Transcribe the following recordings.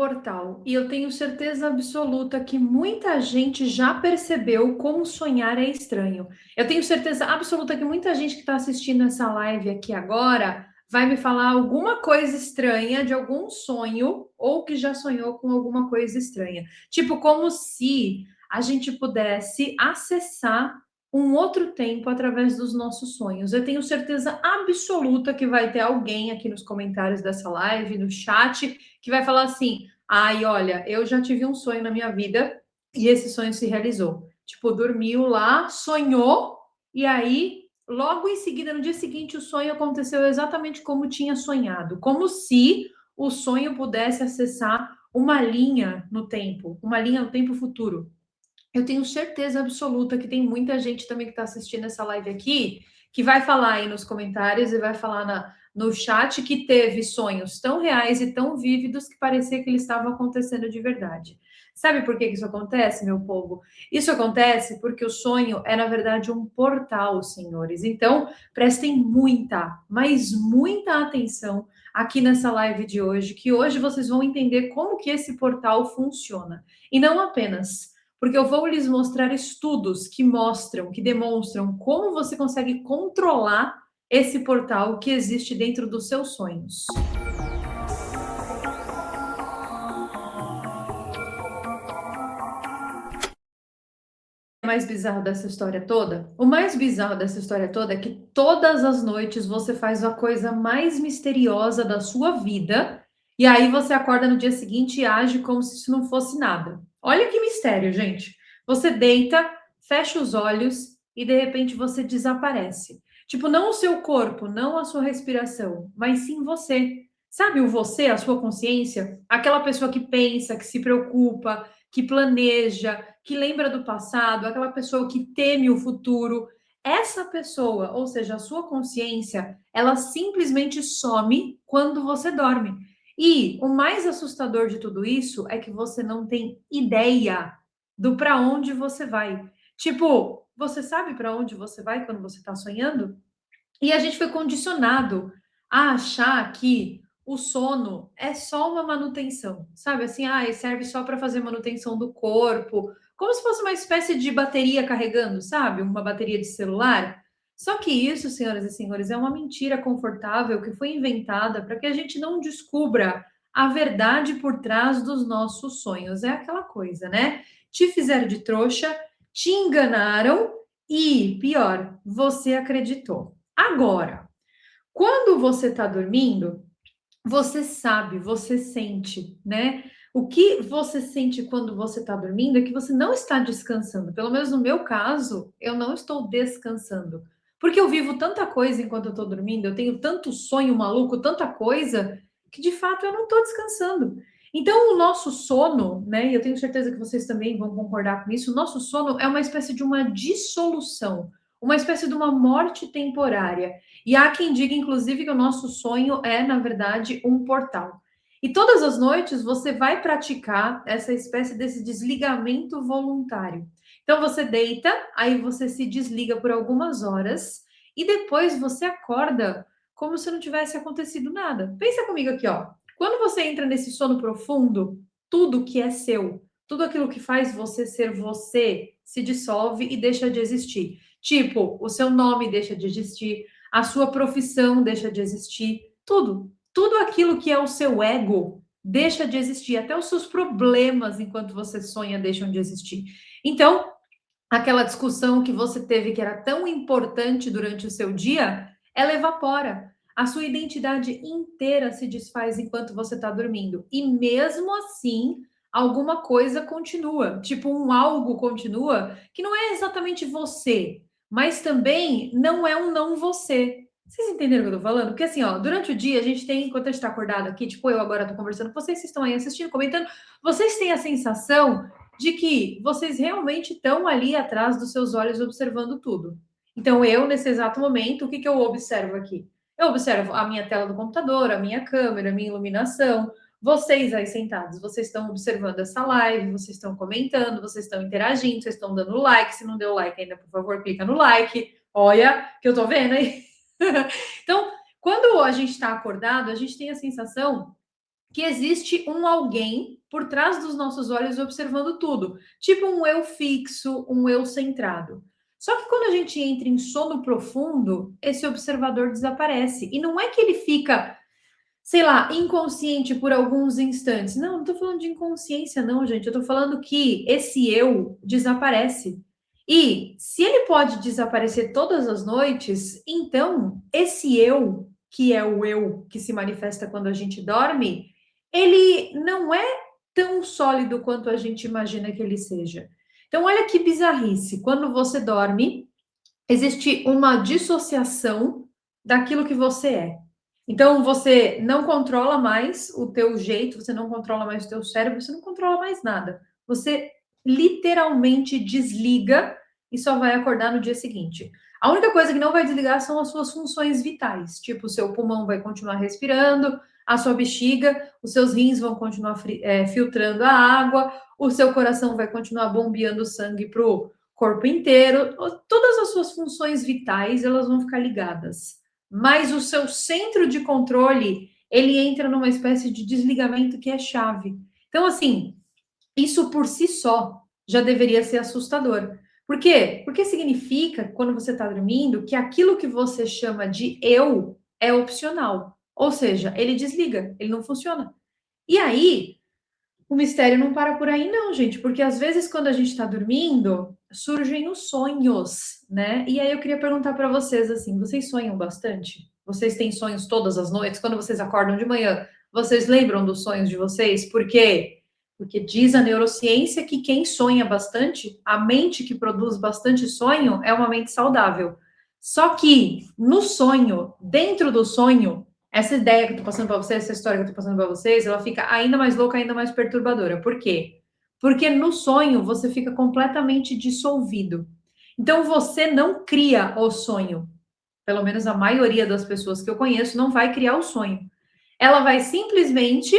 portal e eu tenho certeza absoluta que muita gente já percebeu como sonhar é estranho. Eu tenho certeza absoluta que muita gente que está assistindo essa live aqui agora vai me falar alguma coisa estranha de algum sonho ou que já sonhou com alguma coisa estranha. Tipo, como se a gente pudesse acessar um outro tempo através dos nossos sonhos. Eu tenho certeza absoluta que vai ter alguém aqui nos comentários dessa live, no chat, que vai falar assim: ai, olha, eu já tive um sonho na minha vida e esse sonho se realizou. Tipo, dormiu lá, sonhou, e aí, logo em seguida, no dia seguinte, o sonho aconteceu exatamente como tinha sonhado, como se o sonho pudesse acessar uma linha no tempo futuro. Eu tenho certeza absoluta que tem muita gente também que está assistindo essa live aqui, que vai falar aí nos comentários e vai falar no chat que teve sonhos tão reais e tão vívidos que parecia que eles estavam acontecendo de verdade. Sabe por que isso acontece, meu povo? Isso acontece porque o sonho é, na verdade, um portal, senhores. Então, prestem muita, mas muita atenção aqui nessa live de hoje, que hoje vocês vão entender como que esse portal funciona. E não apenas porque eu vou lhes mostrar estudos que mostram, que demonstram como você consegue controlar esse portal que existe dentro dos seus sonhos. O mais bizarro dessa história toda? O mais bizarro dessa história toda é que todas as noites você faz a coisa mais misteriosa da sua vida e aí você acorda no dia seguinte e age como se isso não fosse nada. Olha que mistério, gente. Você deita, fecha os olhos e de repente você desaparece. Tipo, não o seu corpo, não a sua respiração, mas sim você. Sabe o você, a sua consciência? Aquela pessoa que pensa, que se preocupa, que planeja, que lembra do passado, aquela pessoa que teme o futuro. Essa pessoa, ou seja, a sua consciência, ela simplesmente some quando você dorme. E o mais assustador de tudo isso é que você não tem ideia do para onde você vai. Tipo, você sabe para onde você vai quando você está sonhando? E a gente foi condicionado a achar que o sono é só uma manutenção, sabe? Assim, ah, serve só para fazer manutenção do corpo, como se fosse uma espécie de bateria carregando, sabe? Uma bateria de celular. Só que isso, senhoras e senhores, é uma mentira confortável que foi inventada para que a gente não descubra a verdade por trás dos nossos sonhos. É aquela coisa, né? Te fizeram de trouxa, te enganaram e, pior, você acreditou. Agora, quando você está dormindo, você sabe, você sente, né? O que você sente quando você está dormindo é que você não está descansando. Pelo menos no meu caso, eu não estou descansando. Porque eu vivo tanta coisa enquanto eu estou dormindo, eu tenho tanto sonho maluco, tanta coisa, que de fato eu não estou descansando. Então, o nosso sono, né? E eu tenho certeza que vocês também vão concordar com isso, o nosso sono é uma espécie de uma dissolução, uma espécie de uma morte temporária. E há quem diga, inclusive, que o nosso sonho é, na verdade, um portal. E todas as noites você vai praticar essa espécie desse desligamento voluntário. Então você deita, aí você se desliga por algumas horas e depois você acorda como se não tivesse acontecido nada. Pensa comigo aqui, ó. Quando você entra nesse sono profundo, tudo que é seu, tudo aquilo que faz você ser você, se dissolve e deixa de existir. Tipo, o seu nome deixa de existir, a sua profissão deixa de existir, tudo aquilo que é o seu ego deixa de existir, até os seus problemas enquanto você sonha deixam de existir. Então, aquela discussão que você teve que era tão importante durante o seu dia, ela evapora. A sua identidade inteira se desfaz enquanto você está dormindo. E mesmo assim, alguma coisa continua. Tipo, um algo continua que não é exatamente você, mas também não é um não você. Vocês entenderam o que eu tô falando? Porque assim, ó, durante o dia a gente tem, enquanto a gente tá acordado aqui, tipo, eu agora tô conversando com vocês, vocês estão aí assistindo, comentando, vocês têm a sensação de que vocês realmente estão ali atrás dos seus olhos observando tudo. Então, eu, nesse exato momento, o que, que eu observo aqui? Eu observo a minha tela do computador, a minha câmera, a minha iluminação. Vocês aí sentados, vocês estão observando essa live, vocês estão comentando, vocês estão interagindo, vocês estão dando like. Se não deu like ainda, por favor, clica no like. Olha, que eu tô vendo aí. Então, quando a gente está acordado, a gente tem a sensação que existe um alguém por trás dos nossos olhos observando tudo, tipo um eu fixo, um eu centrado. Só que quando a gente entra em sono profundo, esse observador desaparece. E não é que ele fica, sei lá, inconsciente por alguns instantes. Não estou falando de inconsciência, não, gente. Eu estou falando que esse eu desaparece. E se ele pode desaparecer todas as noites, então esse eu, que é o eu que se manifesta quando a gente dorme, ele não é tão sólido quanto a gente imagina que ele seja. Então, olha que bizarrice. Quando você dorme, existe uma dissociação daquilo que você é. Então, você não controla mais o teu jeito, você não controla mais o teu cérebro, você não controla mais nada. Você literalmente desliga e só vai acordar no dia seguinte. A única coisa que não vai desligar são as suas funções vitais, tipo, o seu pulmão vai continuar respirando, a sua bexiga, os seus rins vão continuar filtrando a água, o seu coração vai continuar bombeando sangue para o corpo inteiro, todas as suas funções vitais, elas vão ficar ligadas. Mas o seu centro de controle, ele entra numa espécie de desligamento que é chave. Então, assim, isso por si só já deveria ser assustador. Por quê? Porque significa, quando você está dormindo, que aquilo que você chama de eu é opcional. Ou seja, ele desliga, ele não funciona. E aí, o mistério não para por aí, não, gente, porque às vezes quando a gente está dormindo, surgem os sonhos, né? E aí eu queria perguntar para vocês assim: vocês sonham bastante? Vocês têm sonhos todas as noites? Quando vocês acordam de manhã, vocês lembram dos sonhos de vocês? Por quê? Porque diz a neurociência que quem sonha bastante, a mente que produz bastante sonho, é uma mente saudável. Só que no sonho, dentro do sonho, essa ideia que eu tô passando para vocês, essa história que eu tô passando para vocês, ela fica ainda mais louca, ainda mais perturbadora. Por quê? Porque no sonho você fica completamente dissolvido. Então você não cria o sonho. Pelo menos a maioria das pessoas que eu conheço não vai criar o sonho. Ela vai simplesmente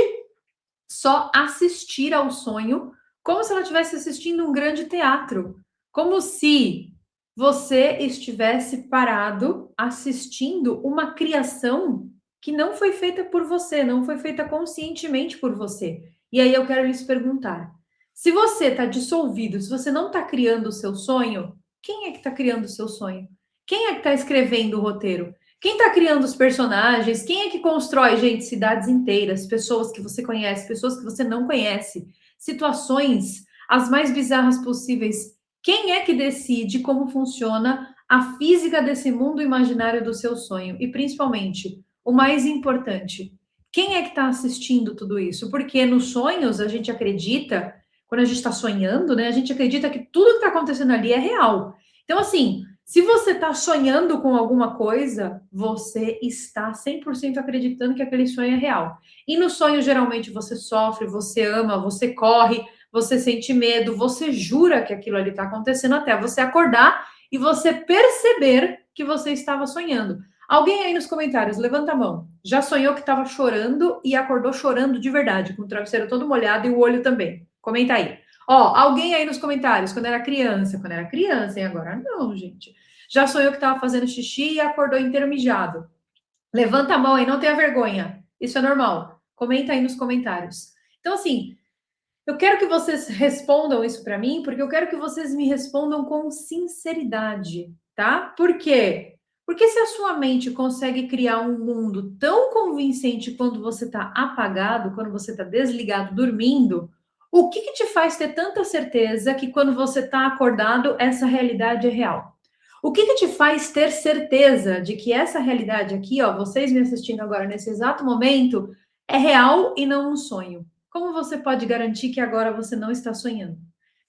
só assistir ao sonho, como se ela estivesse assistindo um grande teatro. Como se você estivesse parado assistindo uma criação que não foi feita por você, não foi feita conscientemente por você. E aí eu quero lhes perguntar: se você está dissolvido, se você não está criando o seu sonho, quem é que está criando o seu sonho? Quem é que está escrevendo o roteiro? Quem está criando os personagens? Quem é que constrói, gente, cidades inteiras, pessoas que você conhece, pessoas que você não conhece, situações as mais bizarras possíveis? Quem é que decide como funciona a física desse mundo imaginário do seu sonho? E principalmente, o mais importante, quem é que está assistindo tudo isso? Porque nos sonhos a gente acredita, quando a gente está sonhando, né? A gente acredita que tudo que está acontecendo ali é real. Então, assim, se você está sonhando com alguma coisa, você está 100% acreditando que aquele sonho é real. E no sonho, geralmente, você sofre, você ama, você corre, você sente medo, você jura que aquilo ali está acontecendo até você acordar e você perceber que você estava sonhando. Alguém aí nos comentários, levanta a mão. Já sonhou que estava chorando e acordou chorando de verdade, com o travesseiro todo molhado e o olho também? Comenta aí. Ó, alguém aí nos comentários, quando era criança, e agora não, gente. Já sonhou que estava fazendo xixi e acordou inteiro mijado. Levanta a mão aí, não tenha vergonha. Isso é normal. Comenta aí nos comentários. Então, assim, eu quero que vocês respondam isso para mim, porque eu quero que vocês me respondam com sinceridade, tá? Por quê? Porque se a sua mente consegue criar um mundo tão convincente quando você está apagado, quando você está desligado, dormindo, o que te faz ter tanta certeza que quando você está acordado, essa realidade é real? O que te faz ter certeza de que essa realidade aqui, ó, vocês me assistindo agora nesse exato momento, é real e não um sonho? Como você pode garantir que agora você não está sonhando?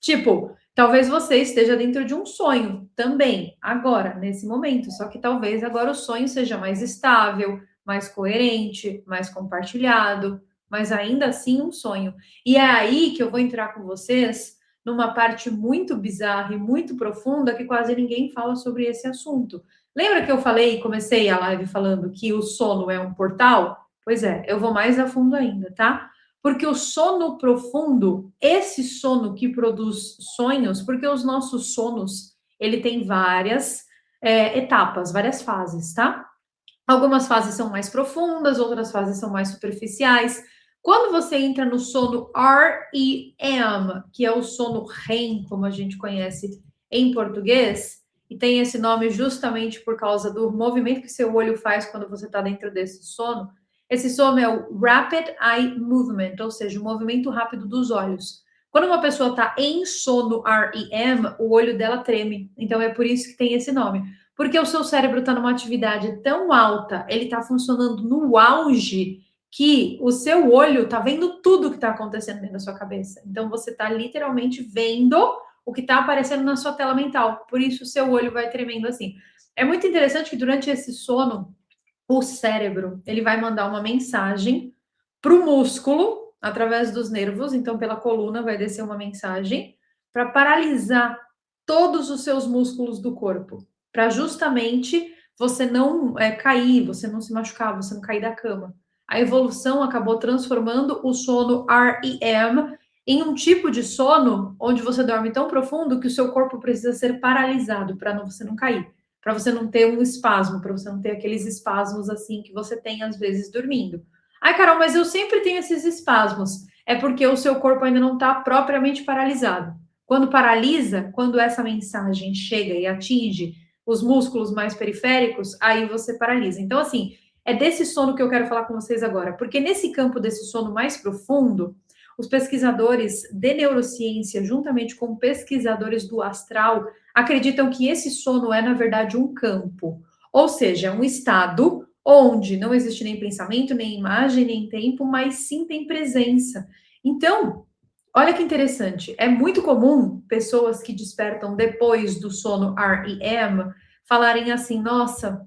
Tipo, talvez você esteja dentro de um sonho também, agora, nesse momento, só que talvez agora o sonho seja mais estável, mais coerente, mais compartilhado, mas ainda assim um sonho. E é aí que eu vou entrar com vocês numa parte muito bizarra e muito profunda que quase ninguém fala sobre esse assunto. Lembra que eu falei, comecei a live falando que o sono é um portal? Pois é, eu vou mais a fundo ainda, tá? Porque o sono profundo, esse sono que produz sonhos, porque os nossos sonos, ele tem várias etapas, várias fases, tá? Algumas fases são mais profundas, outras fases são mais superficiais, Quando você entra no sono REM, que é o sono REM, como a gente conhece em português, e tem esse nome justamente por causa do movimento que seu olho faz quando você está dentro desse sono. Esse sono é o Rapid Eye Movement, ou seja, o movimento rápido dos olhos. Quando uma pessoa está em sono REM, o olho dela treme. Então é por isso que tem esse nome. Porque o seu cérebro está numa atividade tão alta, ele está funcionando no auge, que o seu olho está vendo tudo que está acontecendo dentro da sua cabeça. Então você está literalmente vendo o que está aparecendo na sua tela mental. Por isso o seu olho vai tremendo assim. É muito interessante que durante esse sono, o cérebro ele vai mandar uma mensagem para o músculo através dos nervos, então pela coluna vai descer uma mensagem para paralisar todos os seus músculos do corpo, para justamente você não cair, você não se machucar, você não cair da cama. A evolução acabou transformando o sono REM em um tipo de sono onde você dorme tão profundo que o seu corpo precisa ser paralisado para você não cair, para você não ter um espasmo, para você não ter aqueles espasmos assim que você tem às vezes dormindo. Ai, Carol, mas eu sempre tenho esses espasmos. É porque o seu corpo ainda não está propriamente paralisado. Quando paralisa, quando essa mensagem chega e atinge os músculos mais periféricos, aí você paralisa. Então, assim, é desse sono que eu quero falar com vocês agora, porque nesse campo desse sono mais profundo, os pesquisadores de neurociência, juntamente com pesquisadores do astral, acreditam que esse sono é, na verdade, um campo, ou seja, um estado onde não existe nem pensamento, nem imagem, nem tempo, mas sim tem presença. Então, olha que interessante, é muito comum pessoas que despertam depois do sono REM falarem assim: nossa,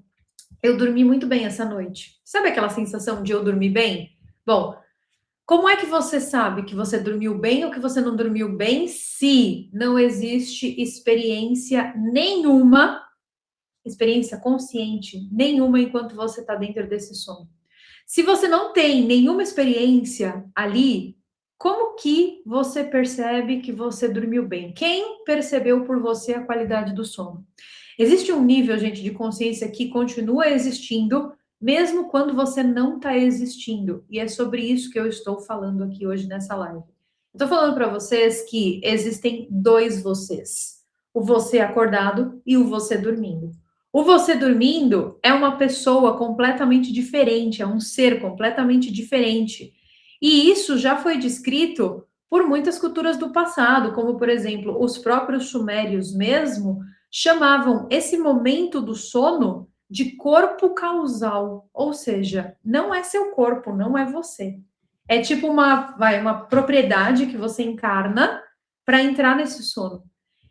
eu dormi muito bem essa noite. Sabe aquela sensação de eu dormir bem? Bom, como é que você sabe que você dormiu bem ou que você não dormiu bem se não existe experiência consciente nenhuma enquanto você está dentro desse sono? Se você não tem nenhuma experiência ali, como que você percebe que você dormiu bem? Quem percebeu por você a qualidade do sono? Existe um nível, gente, de consciência que continua existindo, mesmo quando você não está existindo. E é sobre isso que eu estou falando aqui hoje nessa live. Estou falando para vocês que existem dois vocês: o você acordado e o você dormindo. O você dormindo é uma pessoa completamente diferente, é um ser completamente diferente. E isso já foi descrito por muitas culturas do passado, como, por exemplo, os próprios sumérios mesmo chamavam esse momento do sono de corpo causal, ou seja, não é seu corpo, não é você. É tipo uma propriedade que você encarna para entrar nesse sono.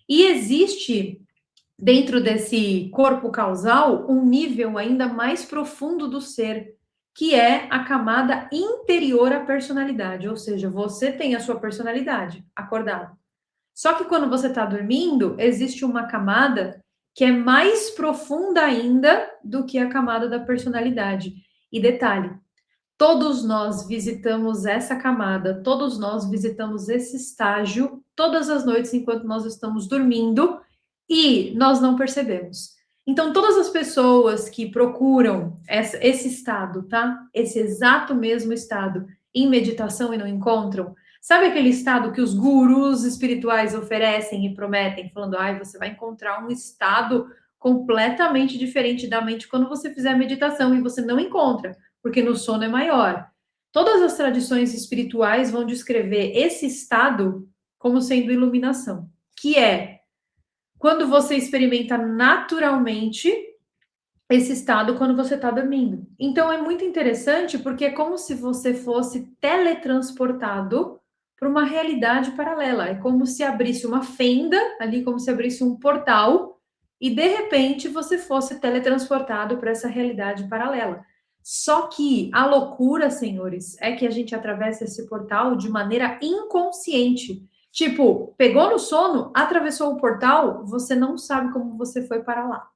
E existe dentro desse corpo causal, um nível ainda mais profundo do ser, que é a camada interior à personalidade, ou seja, você tem a sua personalidade acordado. Só que quando você está dormindo, existe uma camada que é mais profunda ainda do que a camada da personalidade. E detalhe, todos nós visitamos essa camada, todos nós visitamos esse estágio todas as noites enquanto nós estamos dormindo e nós não percebemos. Então, todas as pessoas que procuram esse estado, tá? Esse exato mesmo estado em meditação e não encontram, sabe aquele estado que os gurus espirituais oferecem e prometem, falando, ai, você vai encontrar um estado completamente diferente da mente quando você fizer meditação e você não encontra, porque no sono é maior. Todas as tradições espirituais vão descrever esse estado como sendo iluminação, que é quando você experimenta naturalmente esse estado quando você está dormindo. Então é muito interessante porque é como se você fosse teletransportado para uma realidade paralela. É como se abrisse uma fenda ali, como se abrisse um portal e de repente você fosse teletransportado para essa realidade paralela. Só que a loucura, senhores, é que a gente atravessa esse portal de maneira inconsciente. Tipo, pegou no sono, atravessou o portal, você não sabe como você foi para lá.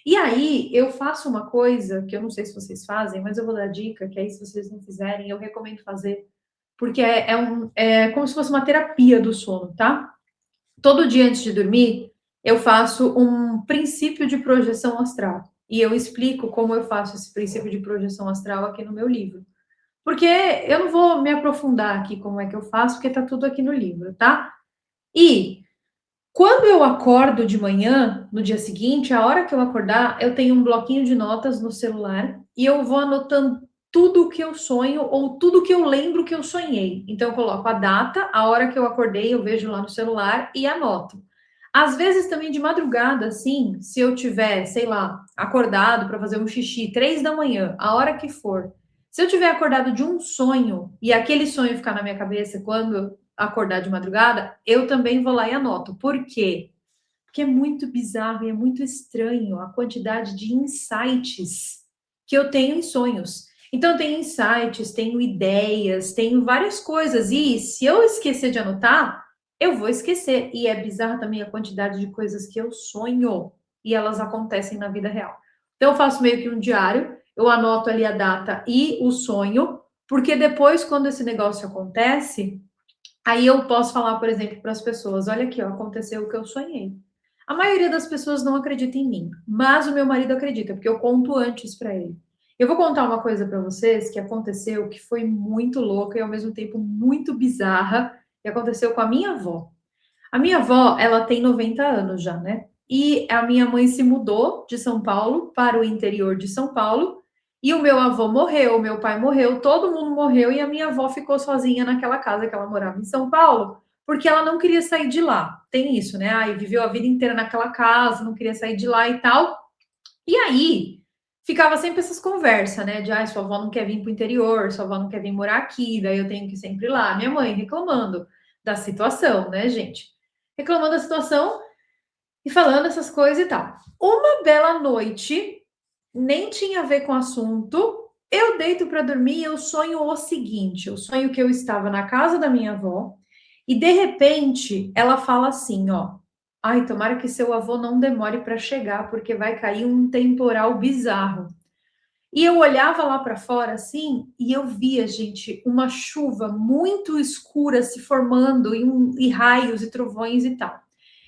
E aí, eu faço uma coisa que eu não sei se vocês fazem, mas eu vou dar dica, que aí, se vocês não fizerem, eu recomendo fazer, porque é como se fosse uma terapia do sono, tá? Todo dia antes de dormir, eu faço um princípio de projeção astral. E eu explico como eu faço esse princípio de projeção astral aqui no meu livro. Porque eu não vou me aprofundar aqui como é que eu faço, porque tá tudo aqui no livro, tá? E quando eu acordo de manhã, no dia seguinte, a hora que eu acordar, eu tenho um bloquinho de notas no celular e eu vou anotando tudo o que eu sonho ou tudo que eu lembro que eu sonhei. Então, eu coloco a data, a hora que eu acordei, eu vejo lá no celular e anoto. Às vezes também de madrugada, assim, se eu tiver, sei lá, acordado para fazer um xixi, 3 da manhã, a hora que for. Se eu tiver acordado de um sonho e aquele sonho ficar na minha cabeça quando acordar de madrugada, eu também vou lá e anoto. Por quê? Porque é muito bizarro e é muito estranho a quantidade de insights que eu tenho em sonhos. Então, eu tenho insights, tenho ideias, tenho várias coisas. E se eu esquecer de anotar, eu vou esquecer. E é bizarro também a quantidade de coisas que eu sonho e elas acontecem na vida real. Então, eu faço meio que um diário, eu anoto ali a data e o sonho, porque depois, quando esse negócio acontece, aí eu posso falar, por exemplo, para as pessoas: olha aqui, ó, aconteceu o que eu sonhei. A maioria das pessoas não acredita em mim, mas o meu marido acredita, porque eu conto antes para ele. Eu vou contar uma coisa para vocês que aconteceu, que foi muito louca e ao mesmo tempo muito bizarra, que aconteceu com a minha avó. A minha avó, ela tem 90 anos já, né? E a minha mãe se mudou de São Paulo para o interior de São Paulo. E o meu avô morreu, o meu pai morreu, todo mundo morreu e a minha avó ficou sozinha naquela casa que ela morava em São Paulo, porque ela não queria sair de lá. Tem isso, né? Aí viveu a vida inteira naquela casa, não queria sair de lá e tal. E aí ficava sempre essas conversas, né? De sua avó não quer vir para o interior, sua avó não quer vir morar aqui, daí eu tenho que ir sempre ir lá. Minha mãe reclamando da situação, né, gente? Reclamando da situação e falando essas coisas e tal. Uma bela noite, nem tinha a ver com o assunto, eu deito para dormir e eu sonho o seguinte: eu sonho que eu estava na casa da minha avó e de repente ela fala assim, ó: ai, tomara que seu avô não demore para chegar, porque vai cair um temporal bizarro. E eu olhava lá para fora assim e eu via, gente, uma chuva muito escura se formando e raios e trovões e tal.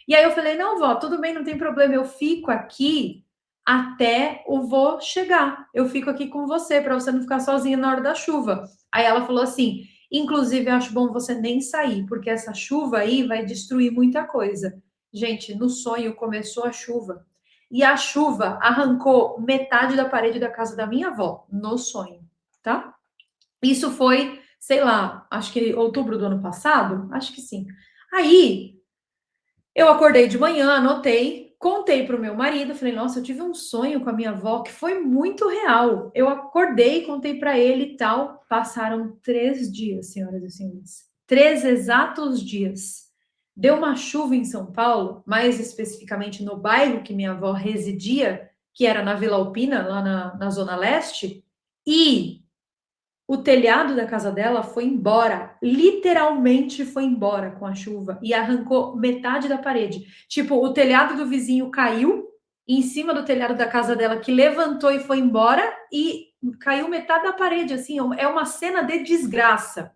E aí eu falei: não, vó, tudo bem, não tem problema, eu fico aqui até o vô chegar. Eu fico aqui com você para você não ficar sozinha na hora da chuva. Aí ela falou assim: inclusive, eu acho bom você nem sair, porque essa chuva aí vai destruir muita coisa. Gente, no sonho começou a chuva. E a chuva arrancou metade da parede da casa da minha avó, no sonho, tá? Isso foi, sei lá, acho que outubro do ano passado, acho que sim. Aí eu acordei de manhã, anotei, contei para o meu marido, falei: nossa, eu tive um sonho com a minha avó que foi muito real. Eu acordei, contei para ele e tal. Passaram 3 dias, senhoras e senhores. 3 exatos dias. Deu uma chuva em São Paulo, mais especificamente no bairro que minha avó residia, que era na Vila Alpina, lá na Zona Leste, e o telhado da casa dela foi embora, literalmente foi embora com a chuva e arrancou metade da parede. Tipo, o telhado do vizinho caiu em cima do telhado da casa dela, que levantou e foi embora e caiu metade da parede, assim, é uma cena de desgraça.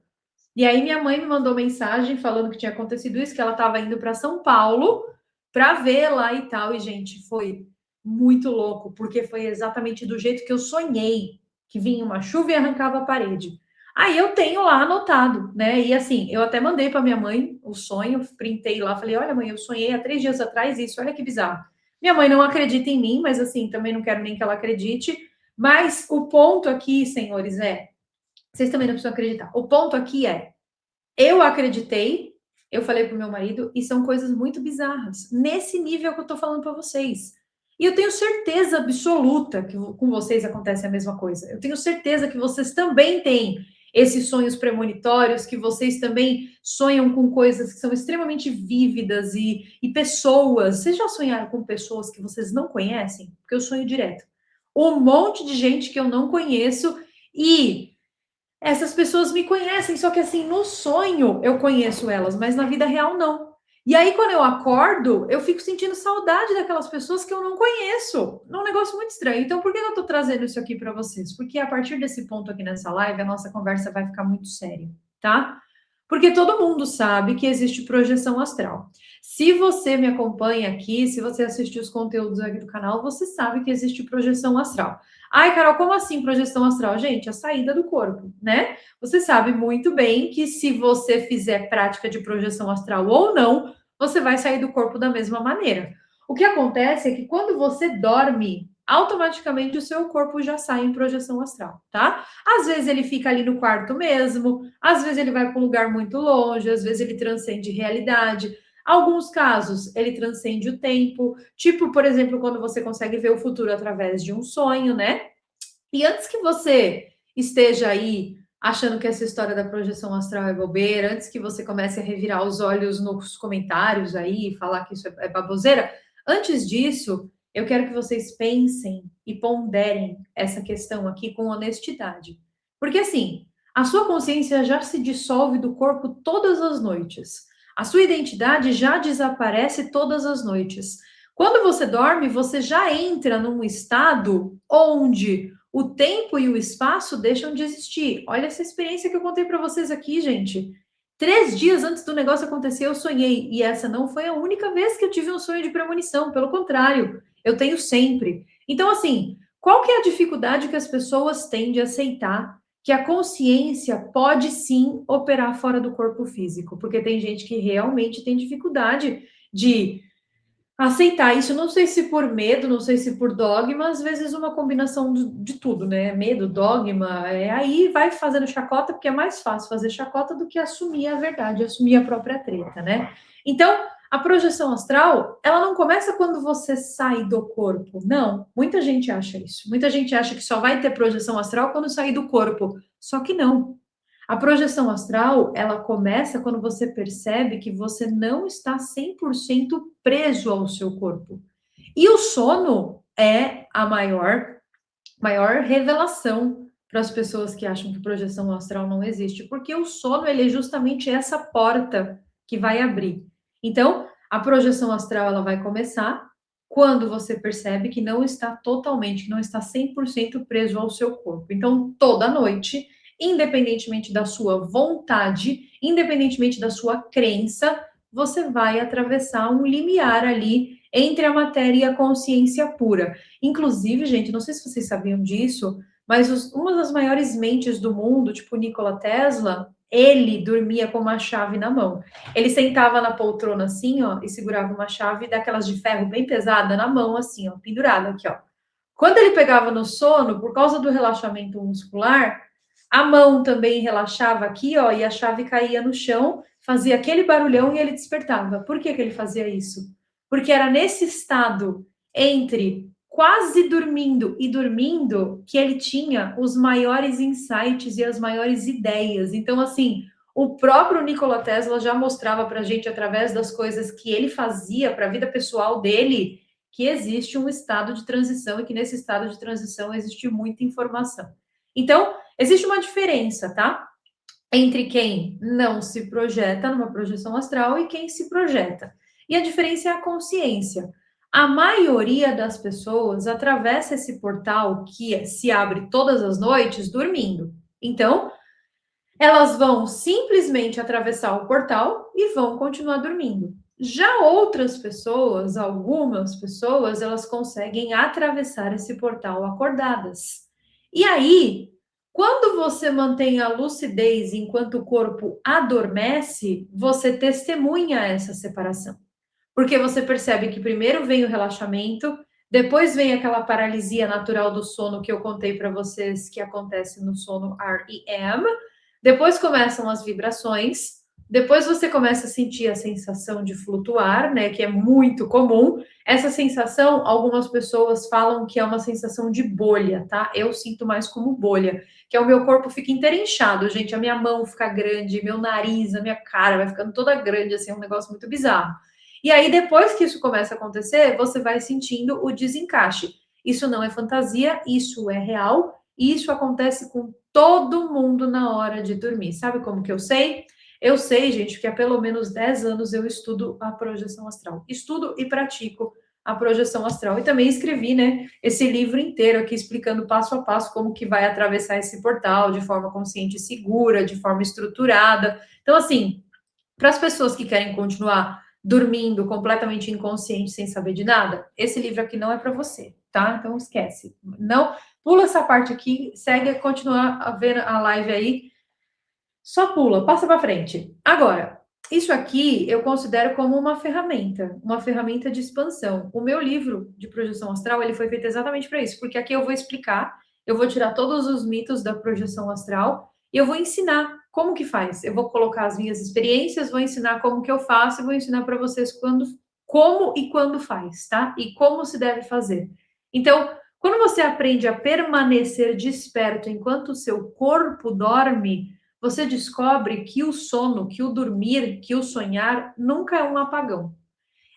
E aí minha mãe me mandou mensagem falando que tinha acontecido isso, que ela estava indo para São Paulo para ver lá e tal. E gente, foi muito louco, porque foi exatamente do jeito que eu sonhei, que vinha uma chuva e arrancava a parede. Aí eu tenho lá anotado, né? E assim, eu até mandei para minha mãe o sonho, printei lá, falei: olha, mãe, eu sonhei há 3 dias atrás isso, olha que bizarro. Minha mãe não acredita em mim, mas assim, também não quero nem que ela acredite. Mas o ponto aqui, senhores, vocês também não precisam acreditar. O ponto aqui eu acreditei, eu falei pro meu marido, e são coisas muito bizarras, nesse nível que eu tô falando para vocês. E eu tenho certeza absoluta que com vocês acontece a mesma coisa. Eu tenho certeza que vocês também têm esses sonhos premonitórios, que vocês também sonham com coisas que são extremamente vívidas e pessoas. Vocês já sonharam com pessoas que vocês não conhecem? Porque eu sonho direto. Um monte de gente que eu não conheço e essas pessoas me conhecem, só que assim, no sonho eu conheço elas, mas na vida real não. E aí, quando eu acordo, eu fico sentindo saudade daquelas pessoas que eu não conheço. É um negócio muito estranho. Então, por que eu tô trazendo isso aqui para vocês? Porque a partir desse ponto aqui nessa live, a nossa conversa vai ficar muito séria, tá? Porque todo mundo sabe que existe projeção astral. Se você me acompanha aqui, se você assistir os conteúdos aqui do canal, você sabe que existe projeção astral. Ai, Carol, como assim projeção astral? Gente, a saída do corpo, né? Você sabe muito bem que se você fizer prática de projeção astral ou não, você vai sair do corpo da mesma maneira. O que acontece é que quando você dorme, automaticamente o seu corpo já sai em projeção astral, tá? Às vezes ele fica ali no quarto mesmo, às vezes ele vai para um lugar muito longe, às vezes ele transcende realidade. Alguns casos, ele transcende o tempo, tipo, por exemplo, quando você consegue ver o futuro através de um sonho, né? E antes que você esteja aí achando que essa história da projeção astral é bobeira, antes que você comece a revirar os olhos nos comentários aí, falar que isso é baboseira, antes disso, eu quero que vocês pensem e ponderem essa questão aqui com honestidade. Porque assim, a sua consciência já se dissolve do corpo todas as noites. A sua identidade já desaparece todas as noites. Quando você dorme, você já entra num estado onde o tempo e o espaço deixam de existir. Olha essa experiência que eu contei para vocês aqui, gente. 3 dias antes do negócio acontecer, eu sonhei. E essa não foi a única vez que eu tive um sonho de premonição. Pelo contrário, eu tenho sempre. Então, assim, qual que é a dificuldade que as pessoas têm de aceitar que a consciência pode sim operar fora do corpo físico? Porque tem gente que realmente tem dificuldade de aceitar isso, não sei se por medo, não sei se por dogma, às vezes uma combinação de tudo, né? Medo, dogma, aí vai fazendo chacota, porque é mais fácil fazer chacota do que assumir a verdade, assumir a própria treta, né? Então, a projeção astral, ela não começa quando você sai do corpo, não. Muita gente acha isso. Muita gente acha que só vai ter projeção astral quando sair do corpo. Só que não. A projeção astral, ela começa quando você percebe que você não está 100% preso ao seu corpo. E o sono é a maior revelação para as pessoas que acham que projeção astral não existe, porque o sono ele é justamente essa porta que vai abrir. Então, a projeção astral ela vai começar quando você percebe que não está totalmente, que não está 100% preso ao seu corpo. Então, toda noite, independentemente da sua vontade, independentemente da sua crença, você vai atravessar um limiar ali entre a matéria e a consciência pura. Inclusive, gente, não sei se vocês sabiam disso, mas uma das maiores mentes do mundo, tipo Nikola Tesla, ele dormia com uma chave na mão. Ele sentava na poltrona assim, ó, e segurava uma chave daquelas de ferro bem pesada na mão, assim, ó, pendurada aqui, ó. Quando ele pegava no sono, por causa do relaxamento muscular, a mão também relaxava aqui, ó, e a chave caía no chão, fazia aquele barulhão e ele despertava. Por que que ele fazia isso? Porque era nesse estado entre quase dormindo e dormindo que ele tinha os maiores insights e as maiores ideias. Então, assim, o próprio Nikola Tesla já mostrava para a gente, através das coisas que ele fazia para a vida pessoal dele, que existe um estado de transição e que nesse estado de transição existe muita informação. Então, existe uma diferença, tá? Entre quem não se projeta numa projeção astral e quem se projeta. E a diferença é a consciência. A maioria das pessoas atravessa esse portal que se abre todas as noites dormindo. Então, elas vão simplesmente atravessar o portal e vão continuar dormindo. Já outras pessoas, algumas pessoas, elas conseguem atravessar esse portal acordadas. E aí, quando você mantém a lucidez enquanto o corpo adormece, você testemunha essa separação. Porque você percebe que primeiro vem o relaxamento, depois vem aquela paralisia natural do sono que eu contei para vocês que acontece no sono REM, depois começam as vibrações, depois você começa a sentir a sensação de flutuar, né, que é muito comum. Essa sensação, algumas pessoas falam que é uma sensação de bolha, tá? Eu sinto mais como bolha, que é o meu corpo fica inteiro inchado, gente, a minha mão fica grande, meu nariz, a minha cara vai ficando toda grande, assim, é um negócio muito bizarro. E aí, depois que isso começa a acontecer, você vai sentindo o desencaixe. Isso não é fantasia, isso é real, e isso acontece com todo mundo na hora de dormir. Sabe como que eu sei? Eu sei, gente, que há pelo menos 10 anos eu estudo a projeção astral. Estudo e pratico a projeção astral. E também escrevi, né, esse livro inteiro aqui explicando passo a passo como que vai atravessar esse portal de forma consciente e segura, de forma estruturada. Então, assim, para as pessoas que querem continuar dormindo completamente inconsciente sem saber de nada, esse livro aqui não é para você, tá? Então esquece. Não, pula essa parte aqui, segue, continua a ver a live aí. Só pula, passa para frente. Agora, isso aqui eu considero como uma ferramenta de expansão. O meu livro de projeção astral, ele foi feito exatamente para isso, porque aqui eu vou explicar, eu vou tirar todos os mitos da projeção astral e eu vou ensinar como que faz. Eu vou colocar as minhas experiências, vou ensinar como que eu faço e vou ensinar para vocês como e quando faz, tá? E como se deve fazer. Então, quando você aprende a permanecer desperto enquanto o seu corpo dorme, você descobre que o sono, que o dormir, que o sonhar nunca é um apagão.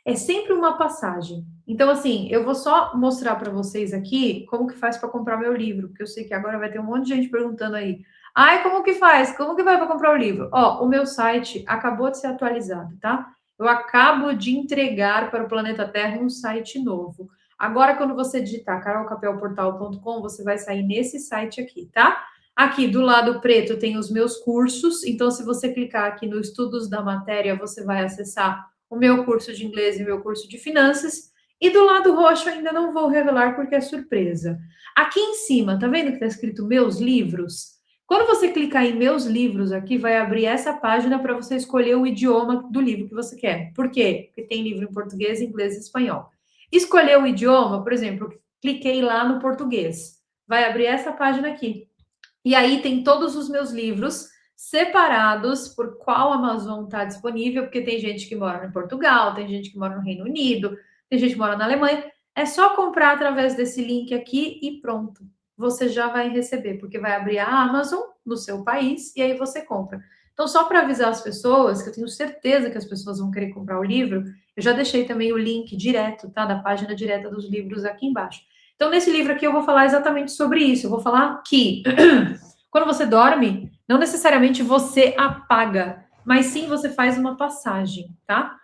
É sempre uma passagem. Então, assim, eu vou só mostrar para vocês aqui como que faz para comprar meu livro, porque eu sei que agora vai ter um monte de gente perguntando aí. Ai, como que faz? Como que vai para comprar o livro? Ó, o meu site acabou de ser atualizado, tá? Eu acabo de entregar para o Planeta Terra um site novo. Agora, quando você digitar carolcapelportal.com, você vai sair nesse site aqui, tá? Aqui do lado preto tem os meus cursos, então se você clicar aqui no Estudos da Matéria, você vai acessar o meu curso de inglês e o meu curso de finanças. E do lado roxo ainda não vou revelar porque é surpresa. Aqui em cima, tá vendo que está escrito Meus Livros? Quando você clicar em Meus Livros aqui, vai abrir essa página para você escolher o idioma do livro que você quer. Por quê? Porque tem livro em português, inglês e espanhol. Escolher o idioma, por exemplo, cliquei lá no português. Vai abrir essa página aqui. E aí tem todos os meus livros separados por qual Amazon está disponível, porque tem gente que mora em Portugal, tem gente que mora no Reino Unido, tem gente que mora na Alemanha. É só comprar através desse link aqui e pronto. Você já vai receber, porque vai abrir a Amazon no seu país e aí você compra. Então, só para avisar as pessoas, que eu tenho certeza que as pessoas vão querer comprar o livro, eu já deixei também o link direto, tá? Da página direta dos livros aqui embaixo. Então, nesse livro aqui, eu vou falar exatamente sobre isso. Eu vou falar que quando você dorme, não necessariamente você apaga, mas sim você faz uma passagem, tá?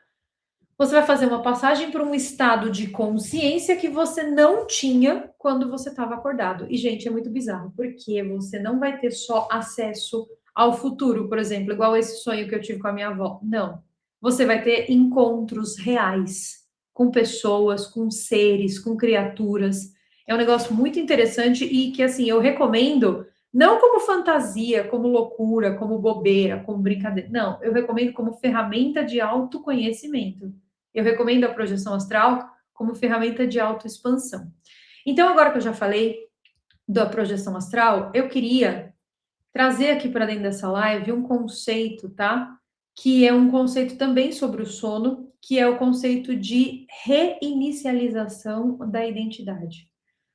Você vai fazer uma passagem para um estado de consciência que você não tinha quando você estava acordado. E, gente, é muito bizarro, porque você não vai ter só acesso ao futuro, por exemplo, igual esse sonho que eu tive com a minha avó. Não. Você vai ter encontros reais com pessoas, com seres, com criaturas. É um negócio muito interessante e que, assim, eu recomendo, não como fantasia, como loucura, como bobeira, como brincadeira. Não, eu recomendo como ferramenta de autoconhecimento. Eu recomendo a projeção astral como ferramenta de autoexpansão. Então, agora que eu já falei da projeção astral, eu queria trazer aqui para dentro dessa live um conceito, tá? Que é um conceito também sobre o sono, que é o conceito de reinicialização da identidade.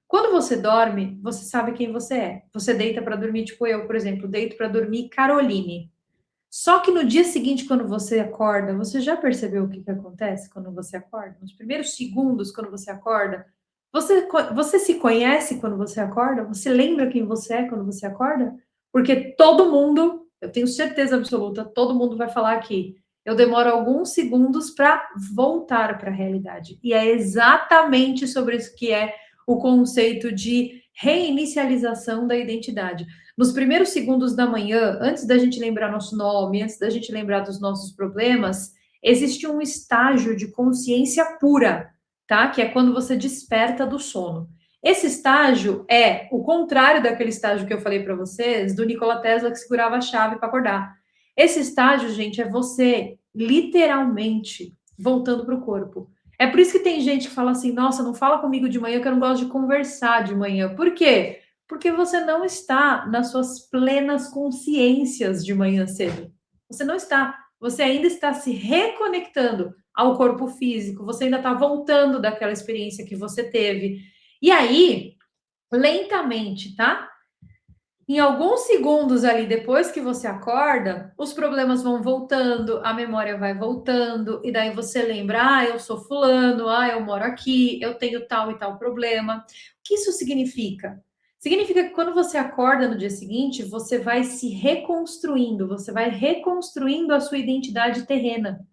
Quando você dorme, você sabe quem você é. Você deita para dormir, tipo eu, por exemplo, deito para dormir Caroline. Só que no dia seguinte, quando você acorda, você já percebeu o que acontece quando você acorda? Nos primeiros segundos, quando você acorda, você se conhece quando você acorda? Você lembra quem você é quando você acorda? Porque todo mundo, eu tenho certeza absoluta, todo mundo vai falar aqui. Eu demoro alguns segundos para voltar para a realidade. E é exatamente sobre isso que é o conceito de reinicialização da identidade. Nos primeiros segundos da manhã, antes da gente lembrar nosso nome, antes da gente lembrar dos nossos problemas, existe um estágio de consciência pura, tá? Que é quando você desperta do sono. Esse estágio é o contrário daquele estágio que eu falei para vocês, do Nikola Tesla que segurava a chave para acordar. Esse estágio, gente, é você literalmente voltando para o corpo. É por isso que tem gente que fala assim: nossa, não fala comigo de manhã que eu não gosto de conversar de manhã. Por quê? Porque você não está nas suas plenas consciências de manhã cedo. Você não está. Você ainda está se reconectando ao corpo físico. Você ainda está voltando daquela experiência que você teve. E aí, lentamente, tá? Em alguns segundos ali depois que você acorda, os problemas vão voltando, a memória vai voltando, e daí você lembra: ah, eu sou fulano, ah, eu moro aqui, eu tenho tal e tal problema. O que isso significa? Significa que quando você acorda no dia seguinte, você vai se reconstruindo, você vai reconstruindo a sua identidade terrena.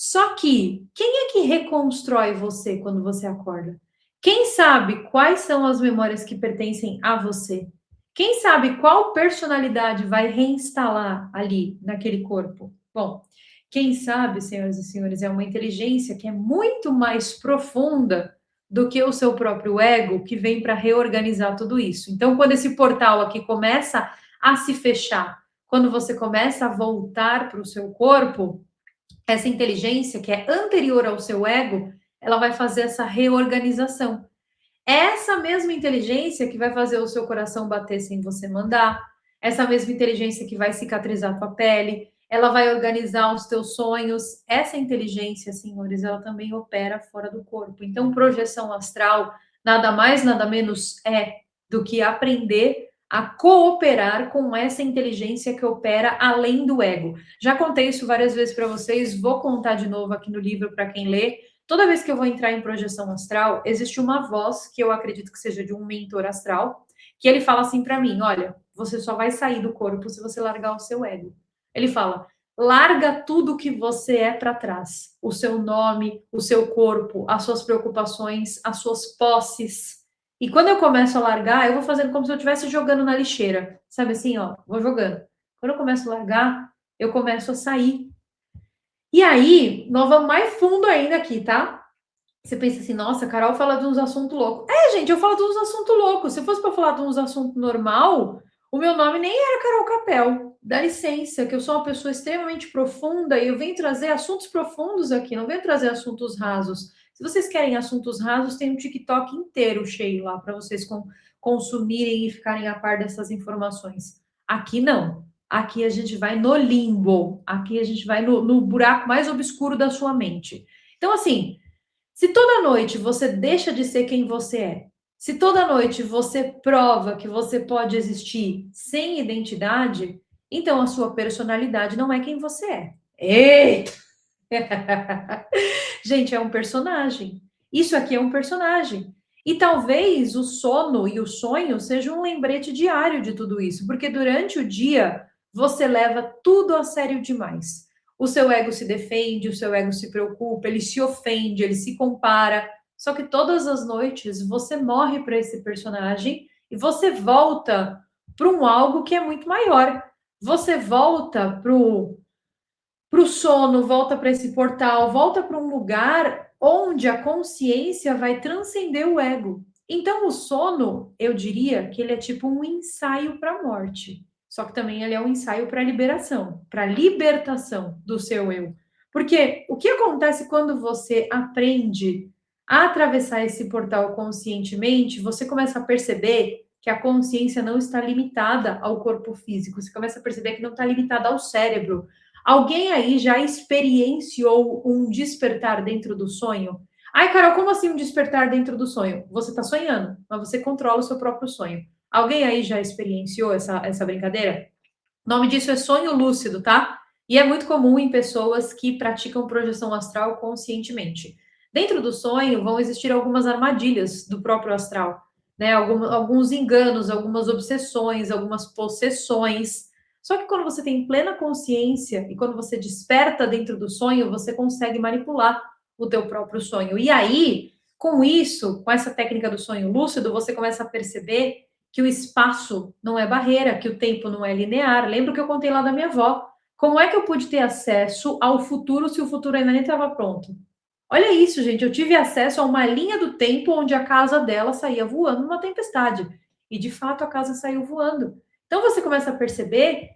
Só que quem é que reconstrói você quando você acorda? Quem sabe quais são as memórias que pertencem a você? Quem sabe qual personalidade vai reinstalar ali naquele corpo? Bom, quem sabe, senhoras e senhores, é uma inteligência que é muito mais profunda do que o seu próprio ego que vem para reorganizar tudo isso. Então, quando esse portal aqui começa a se fechar, quando você começa a voltar para o seu corpo, essa inteligência que é anterior ao seu ego, ela vai fazer essa reorganização. É essa mesma inteligência que vai fazer o seu coração bater sem você mandar, essa mesma inteligência que vai cicatrizar a tua pele, ela vai organizar os teus sonhos. Essa inteligência, senhores, ela também opera fora do corpo. Então, projeção astral nada mais, nada menos é do que aprender a cooperar com essa inteligência que opera além do ego. Já contei isso várias vezes para vocês, vou contar de novo aqui no livro para quem lê. Toda vez que eu vou entrar em projeção astral, existe uma voz que eu acredito que seja de um mentor astral, que ele fala assim para mim: olha, você só vai sair do corpo se você largar o seu ego. Ele fala: larga tudo que você é para trás, o seu nome, o seu corpo, as suas preocupações, as suas posses. E quando eu começo a largar, eu vou fazendo como se eu estivesse jogando na lixeira, sabe assim, ó, vou jogando. Quando eu começo a largar, eu começo a sair. E aí, nós vamos mais fundo ainda aqui, tá? Você pensa assim, nossa, a Carol fala de uns assuntos loucos. É, gente, eu falo de uns assuntos loucos. Se fosse para falar de uns assuntos normal, o meu nome nem era Carol Capel. Dá licença, que eu sou uma pessoa extremamente profunda e eu venho trazer assuntos profundos aqui, não venho trazer assuntos rasos. Se vocês querem assuntos rasos, tem um TikTok inteiro cheio lá para vocês consumirem e ficarem a par dessas informações. Aqui não. Aqui a gente vai no limbo. Aqui a gente vai no buraco mais obscuro da sua mente. Então, assim, se toda noite você deixa de ser quem você é, se toda noite você prova que você pode existir sem identidade, então a sua personalidade não é quem você é. Ei! Gente, é um personagem. Isso aqui é um personagem. E talvez o sono e o sonho sejam um lembrete diário de tudo isso, porque durante o dia você leva tudo a sério demais. O seu ego se defende, o seu ego se preocupa, ele se ofende, ele se compara. Só que todas as noites você morre para esse personagem e você volta para um algo que é muito maior. Você volta para o sono, volta para esse portal, volta para um lugar onde a consciência vai transcender o ego. Então, o sono, eu diria que ele é tipo um ensaio para a morte. Só que também ele é um ensaio para a liberação, para a libertação do seu eu. Porque o que acontece quando você aprende a atravessar esse portal conscientemente, você começa a perceber que a consciência não está limitada ao corpo físico, você começa a perceber que não está limitada ao cérebro. Alguém aí já experienciou um despertar dentro do sonho? Ai, Carol, como assim um despertar dentro do sonho? Você está sonhando, mas você controla o seu próprio sonho. Alguém aí já experienciou essa brincadeira? O nome disso é sonho lúcido, tá? E é muito comum em pessoas que praticam projeção astral conscientemente. Dentro do sonho vão existir algumas armadilhas do próprio astral, né? Alguns enganos, algumas obsessões, algumas possessões. Só que quando você tem plena consciência e quando você desperta dentro do sonho, você consegue manipular o teu próprio sonho. E aí, com isso, com essa técnica do sonho lúcido, você começa a perceber que o espaço não é barreira, que o tempo não é linear. Lembra que eu contei lá da minha avó? Como é que eu pude ter acesso ao futuro se o futuro ainda nem estava pronto? Olha isso, gente. Eu tive acesso a uma linha do tempo onde a casa dela saía voando numa tempestade. E de fato a casa saiu voando. Então você começa a perceber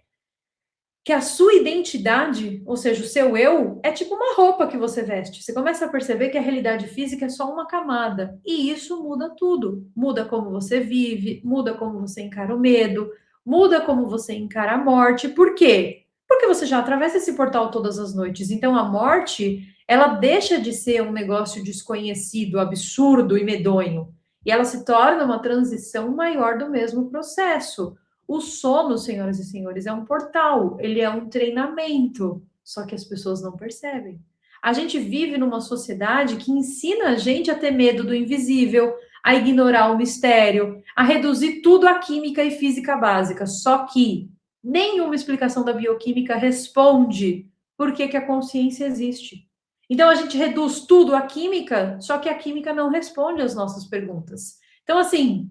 que a sua identidade, ou seja, o seu eu, é tipo uma roupa que você veste. Você começa a perceber que a realidade física é só uma camada. E isso muda tudo. Muda como você vive, muda como você encara o medo, muda como você encara a morte. Por quê? Porque você já atravessa esse portal todas as noites. Então a morte, ela deixa de ser um negócio desconhecido, absurdo e medonho. E ela se torna uma transição maior do mesmo processo. O sono, senhoras e senhores, é um portal, ele é um treinamento, só que as pessoas não percebem. A gente vive numa sociedade que ensina a gente a ter medo do invisível, a ignorar o mistério, a reduzir tudo à química e física básica. Só que nenhuma explicação da bioquímica responde por que a consciência existe. Então a gente reduz tudo à química, só que a química não responde às nossas perguntas. Então, assim,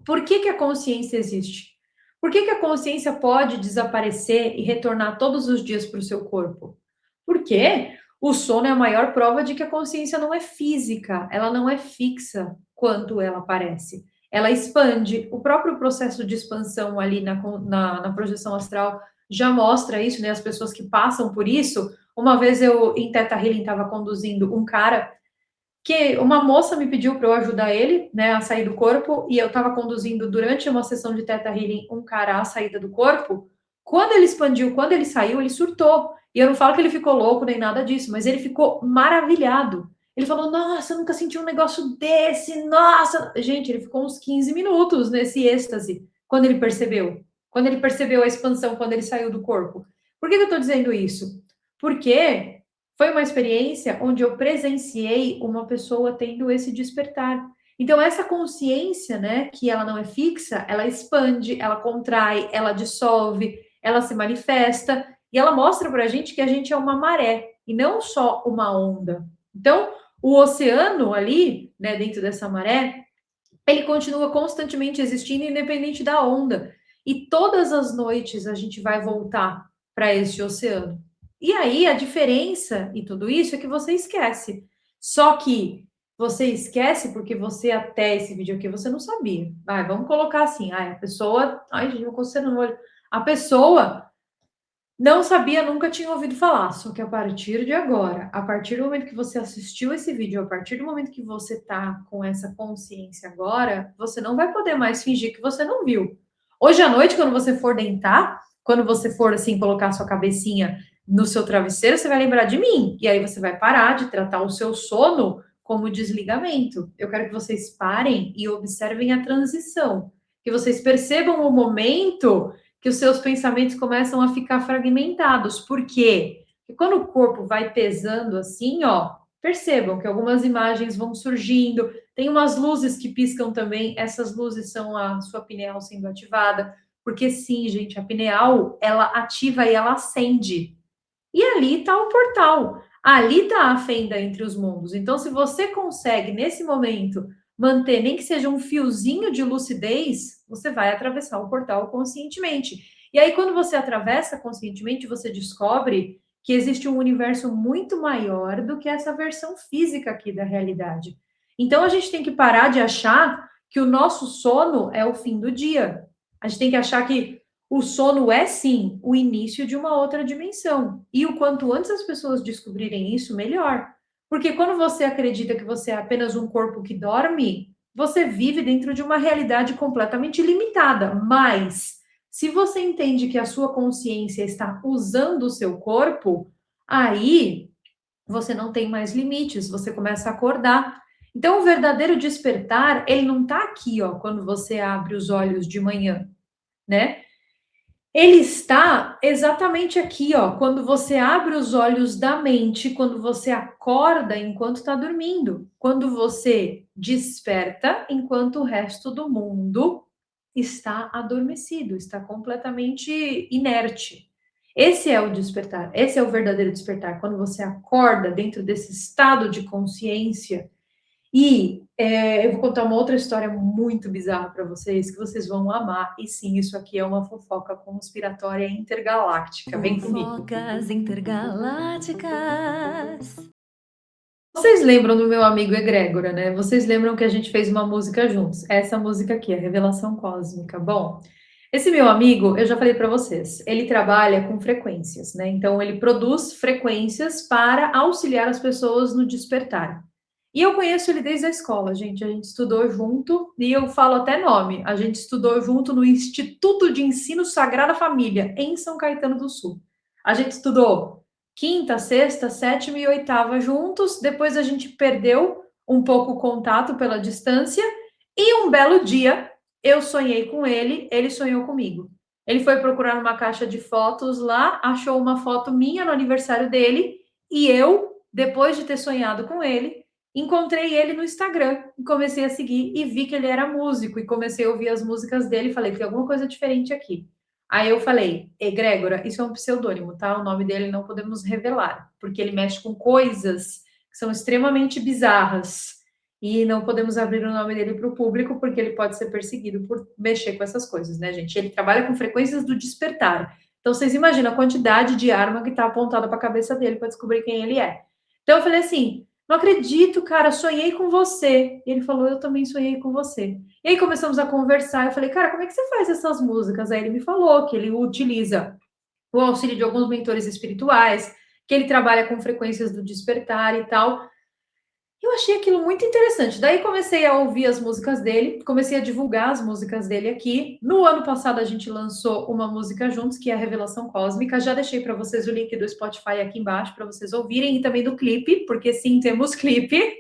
por que que a consciência existe? Por que que a consciência pode desaparecer e retornar todos os dias para o seu corpo? Porque o sono é a maior prova de que a consciência não é física, ela não é fixa quanto ela parece. Ela expande. O próprio processo de expansão ali na projeção astral já mostra isso, né? As pessoas que passam por isso. Uma vez eu, em Theta Healing, estava conduzindo um cara que uma moça me pediu para eu ajudar ele, né, a sair do corpo, e eu estava conduzindo durante uma sessão de Theta Healing um cara à saída do corpo. Quando ele expandiu, quando ele saiu, ele surtou. E eu não falo que ele ficou louco nem nada disso, mas ele ficou maravilhado. Ele falou: Nossa, eu nunca senti um negócio desse, nossa. Gente, ele ficou uns 15 minutos nesse êxtase quando ele percebeu. Quando ele percebeu a expansão, quando ele saiu do corpo. Por que eu estou dizendo isso? Porque foi uma experiência onde eu presenciei uma pessoa tendo esse despertar. Então, essa consciência, né, que ela não é fixa, ela expande, ela contrai, ela dissolve, ela se manifesta, e ela mostra para a gente que a gente é uma maré, e não só uma onda. Então, o oceano ali, né, dentro dessa maré, ele continua constantemente existindo, independente da onda. E todas as noites a gente vai voltar para este oceano. E aí a diferença e tudo isso é que você esquece. Só que você esquece porque você até esse vídeo aqui você não sabia. Vai, vamos colocar assim, a pessoa, gente, eu coceiro no olho. A pessoa não sabia, nunca tinha ouvido falar, só que a partir de agora, a partir do momento que você assistiu esse vídeo, a partir do momento que você tá com essa consciência agora, você não vai poder mais fingir que você não viu. Hoje à noite, quando você for deitar, quando você for assim colocar a sua cabecinha no seu travesseiro, você vai lembrar de mim. E aí você vai parar de tratar o seu sono como desligamento. Eu quero que vocês parem e observem a transição, que vocês percebam o momento que os seus pensamentos começam a ficar fragmentados. Por quê? Porque quando o corpo vai pesando assim, ó, percebam que algumas imagens vão surgindo, tem umas luzes que piscam também, essas luzes são a sua pineal sendo ativada, porque sim, gente, a pineal, ela ativa e ela acende. E ali está o portal, ali está a fenda entre os mundos. Então, se você consegue, nesse momento, manter nem que seja um fiozinho de lucidez, você vai atravessar o portal conscientemente. E aí, quando você atravessa conscientemente, você descobre que existe um universo muito maior do que essa versão física aqui da realidade. Então, a gente tem que parar de achar que o nosso sono é o fim do dia. A gente tem que achar que o sono é sim o início de uma outra dimensão. E o quanto antes as pessoas descobrirem isso, melhor. Porque quando você acredita que você é apenas um corpo que dorme, você vive dentro de uma realidade completamente limitada. Mas, se você entende que a sua consciência está usando o seu corpo, aí você não tem mais limites, você começa a acordar. Então, o verdadeiro despertar, ele não está aqui, ó, quando você abre os olhos de manhã, né? Ele está exatamente aqui, ó, quando você abre os olhos da mente, quando você acorda enquanto está dormindo, quando você desperta enquanto o resto do mundo está adormecido, está completamente inerte. Esse é o despertar, esse é o verdadeiro despertar, quando você acorda dentro desse estado de consciência e eu vou contar uma outra história muito bizarra para vocês, que vocês vão amar. E sim, isso aqui é uma fofoca conspiratória intergaláctica. Vem comigo. Fofocas intergalácticas. Vocês lembram do meu amigo Egrégora, né? Vocês lembram que a gente fez uma música juntos? Essa música aqui, a Revelação Cósmica. Bom, esse meu amigo, eu já falei para vocês, ele trabalha com frequências, né? Então, ele produz frequências para auxiliar as pessoas no despertar. E eu conheço ele desde a escola, gente. A gente estudou junto, e eu falo até nome. A gente estudou junto no Instituto de Ensino Sagrada Família, em São Caetano do Sul. A gente estudou quinta, sexta, sétima e oitava juntos. Depois a gente perdeu um pouco o contato pela distância. E um belo dia, eu sonhei com ele, ele sonhou comigo. Ele foi procurar uma caixa de fotos lá, achou uma foto minha no aniversário dele, e eu, depois de ter sonhado com ele, encontrei ele no Instagram e comecei a seguir e vi que ele era músico e comecei a ouvir as músicas dele e falei, tem alguma coisa diferente aqui. Aí eu falei, egrégora, isso é um pseudônimo, tá? O nome dele não podemos revelar, porque ele mexe com coisas que são extremamente bizarras. E não podemos abrir o nome dele para o público, porque ele pode ser perseguido por mexer com essas coisas, né, gente? Ele trabalha com frequências do despertar. Então, vocês imaginam a quantidade de arma que está apontada para a cabeça dele para descobrir quem ele é. Então, eu falei assim: não acredito, cara, sonhei com você. E ele falou: eu também sonhei com você. E aí começamos a conversar. Eu falei: cara, como é que você faz essas músicas? Aí ele me falou que ele utiliza o auxílio de alguns mentores espirituais, que ele trabalha com frequências do despertar e tal. Eu achei aquilo muito interessante. Daí comecei a ouvir as músicas dele, comecei a divulgar as músicas dele aqui. No ano passado a gente lançou uma música juntos, que é a Revelação Cósmica. Já deixei para vocês o link do Spotify aqui embaixo para vocês ouvirem e também do clipe, porque sim, temos clipe.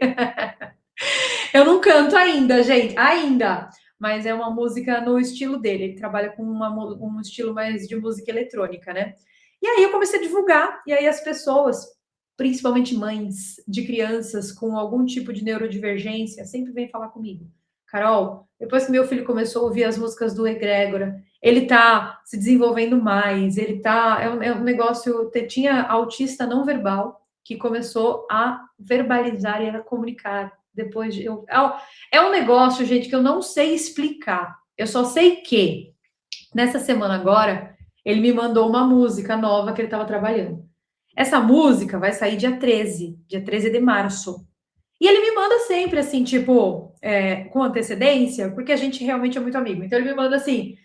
Eu não canto ainda, gente, ainda. Mas é uma música no estilo dele. Ele trabalha com um estilo mais de música eletrônica, né? E aí eu comecei a divulgar, e aí as pessoas, principalmente mães de crianças com algum tipo de neurodivergência, sempre vêm falar comigo. Carol, depois que meu filho começou a ouvir as músicas do Egrégora, ele tá se desenvolvendo mais, ele tá. É um negócio. Tinha autista não verbal que começou a verbalizar e a comunicar. Depois de. É um negócio, gente, que eu não sei explicar. Eu só sei que nessa semana agora ele me mandou uma música nova que ele estava trabalhando. Essa música vai sair dia 13 de março. E ele me manda sempre, assim, tipo, com antecedência, porque a gente realmente é muito amigo. Então ele me manda assim,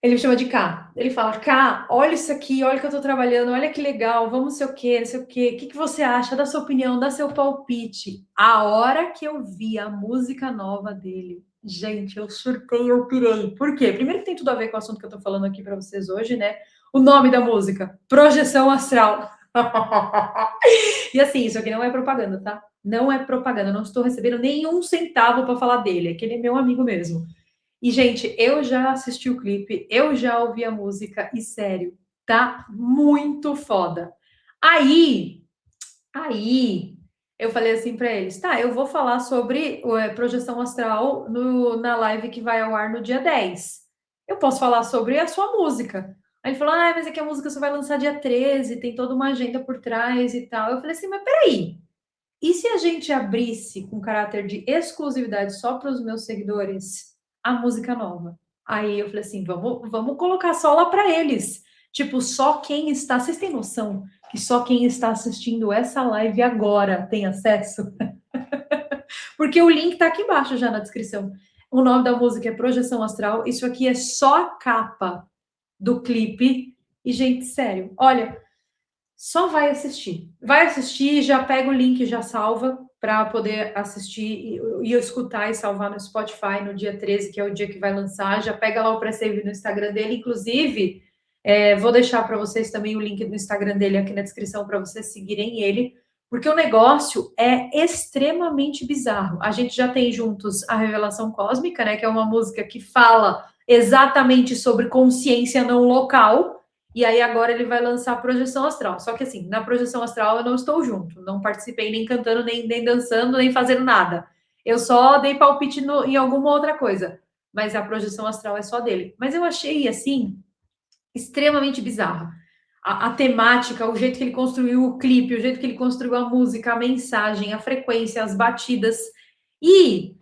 ele me chama de K. Ele fala, K, olha isso aqui, olha que eu tô trabalhando, olha que legal, vamos sei o quê, não sei o quê. O que você acha? Dá sua opinião, dá seu palpite. A hora que eu vi a música nova dele, gente, eu surtei, eu pirei. Por quê? Primeiro que tem tudo a ver com o assunto que eu tô falando aqui para vocês hoje, né? O nome da música, Projeção Astral. E assim, isso aqui não é propaganda, tá? Não é propaganda, eu não estou recebendo nenhum centavo para falar dele, é que ele é meu amigo mesmo. E, gente, eu já assisti o clipe, eu já ouvi a música, e sério, tá muito foda. Aí, eu falei assim para eles, tá, eu vou falar sobre projeção astral na live que vai ao ar no dia 10. Eu posso falar sobre a sua música. Aí ele falou, mas é que a música só vai lançar dia 13, tem toda uma agenda por trás e tal. Eu falei assim, mas peraí, e se a gente abrisse com caráter de exclusividade só para os meus seguidores a música nova? Aí eu falei assim, vamos colocar só lá para eles. Tipo, só quem está. Vocês têm noção que só quem está assistindo essa live agora tem acesso? Porque o link está aqui embaixo já na descrição. O nome da música é Projeção Astral. Isso aqui é só a capa do clipe. E, gente, sério, olha, só vai assistir. Vai assistir, já pega o link, já salva para poder assistir e escutar e salvar no Spotify no dia 13, que é o dia que vai lançar. Já pega lá o pré-save no Instagram dele. Inclusive, vou deixar para vocês também o link do Instagram dele aqui na descrição para vocês seguirem ele, porque o negócio é extremamente bizarro. A gente já tem juntos a Revelação Cósmica, né, que é uma música que fala exatamente sobre consciência não local. E aí agora ele vai lançar a Projeção Astral. Só que assim, na Projeção Astral eu não estou junto. Não participei nem cantando, nem dançando, nem fazendo nada. Eu só dei palpite em alguma outra coisa. Mas a Projeção Astral é só dele. Mas eu achei, assim, extremamente bizarro. A temática, o jeito que ele construiu o clipe, o jeito que ele construiu a música, a mensagem, a frequência, as batidas. E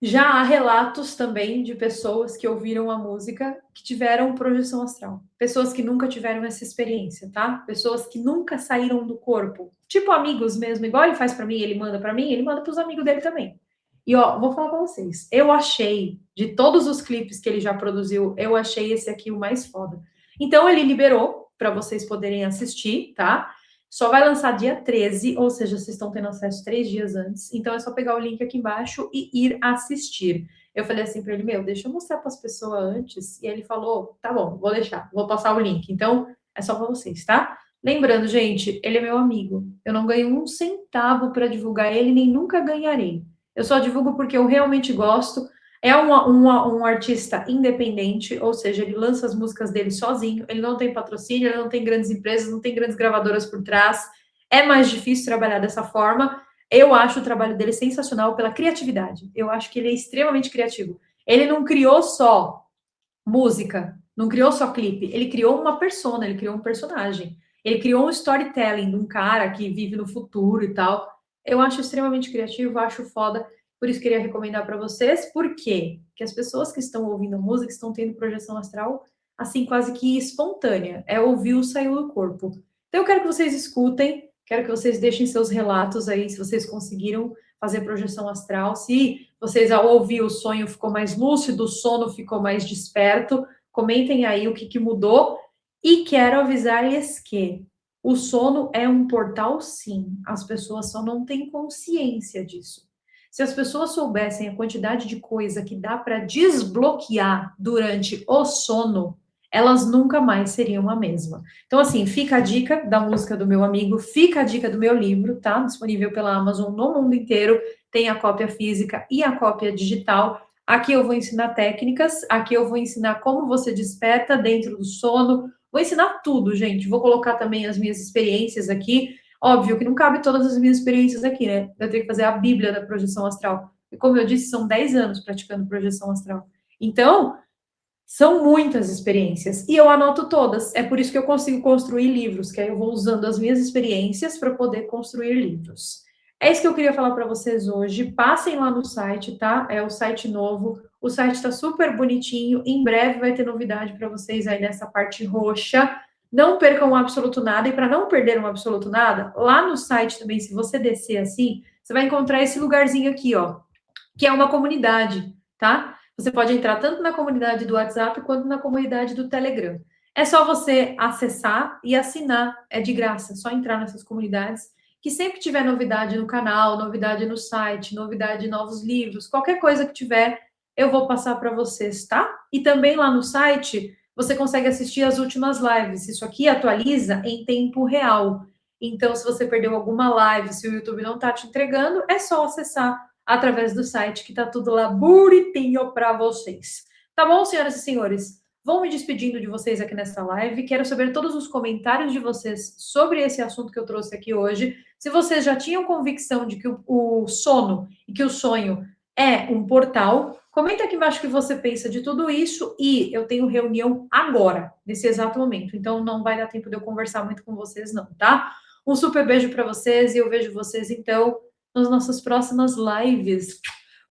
já há relatos também de pessoas que ouviram a música que tiveram projeção astral. Pessoas que nunca tiveram essa experiência, tá? Pessoas que nunca saíram do corpo. Tipo amigos mesmo, igual ele faz para mim, ele manda para mim, ele manda para os amigos dele também. E ó, vou falar para vocês, eu achei, de todos os clipes que ele já produziu, eu achei esse aqui o mais foda. Então ele liberou para vocês poderem assistir, tá? Só vai lançar dia 13, ou seja, vocês estão tendo acesso 3 dias antes. Então é só pegar o link aqui embaixo e ir assistir. Eu falei assim para ele, deixa eu mostrar para as pessoas antes. E ele falou, tá bom, vou deixar, vou passar o link. Então é só para vocês, tá? Lembrando, gente, ele é meu amigo. Eu não ganho um centavo para divulgar ele, nem nunca ganharei. Eu só divulgo porque eu realmente gosto. É um artista independente, ou seja, ele lança as músicas dele sozinho, ele não tem patrocínio, ele não tem grandes empresas, não tem grandes gravadoras por trás. É mais difícil trabalhar dessa forma. Eu acho o trabalho dele sensacional pela criatividade. Eu acho que ele é extremamente criativo. Ele não criou só música, não criou só clipe, ele criou uma persona, ele criou um personagem. Ele criou um storytelling de um cara que vive no futuro e tal. Eu acho extremamente criativo, acho foda. Por isso queria recomendar para vocês. Por quê? Porque as pessoas que estão ouvindo música estão tendo projeção astral assim quase que espontânea. É ouvir o saiu do corpo. Então eu quero que vocês escutem, quero que vocês deixem seus relatos aí, se vocês conseguiram fazer projeção astral, se vocês ao ouvir o sonho ficou mais lúcido, o sono ficou mais desperto, comentem aí o que mudou. E quero avisar-lhes que o sono é um portal, sim. As pessoas só não têm consciência disso. Se as pessoas soubessem a quantidade de coisa que dá para desbloquear durante o sono, elas nunca mais seriam a mesma. Então, assim, fica a dica da música do meu amigo, fica a dica do meu livro, tá? Disponível pela Amazon no mundo inteiro. Tem a cópia física e a cópia digital. Aqui eu vou ensinar técnicas, aqui eu vou ensinar como você desperta dentro do sono. Vou ensinar tudo, gente. Vou colocar também as minhas experiências aqui. Óbvio que não cabe todas as minhas experiências aqui, né? Eu tenho que fazer a Bíblia da projeção astral. E como eu disse, são 10 anos praticando projeção astral. Então, são muitas experiências e eu anoto todas. É por isso que eu consigo construir livros, que aí eu vou usando as minhas experiências para poder construir livros. É isso que eu queria falar para vocês hoje. Passem lá no site, tá? É o site novo. O site está super bonitinho. Em breve vai ter novidade para vocês aí nessa parte roxa. Não percam o absoluto nada. E para não perder um absoluto nada, lá no site também, se você descer assim, você vai encontrar esse lugarzinho aqui, ó, que é uma comunidade, tá? Você pode entrar tanto na comunidade do WhatsApp quanto na comunidade do Telegram. É só você acessar e assinar, é de graça, é só entrar nessas comunidades, que sempre tiver novidade no canal, novidade no site, novidade de novos livros, qualquer coisa que tiver, eu vou passar para vocês, tá? E também lá no site, você consegue assistir as últimas lives. Isso aqui atualiza em tempo real. Então, se você perdeu alguma live, se o YouTube não está te entregando, é só acessar através do site, que tá tudo lá bonitinho para vocês. Tá bom, senhoras e senhores? Vou me despedindo de vocês aqui nessa live. Quero saber todos os comentários de vocês sobre esse assunto que eu trouxe aqui hoje. Se vocês já tinham convicção de que o sono e que o sonho é um portal, comenta aqui embaixo o que você pensa de tudo isso. E eu tenho reunião agora, nesse exato momento. Então não vai dar tempo de eu conversar muito com vocês, não, tá? Um super beijo para vocês e eu vejo vocês então nas nossas próximas lives.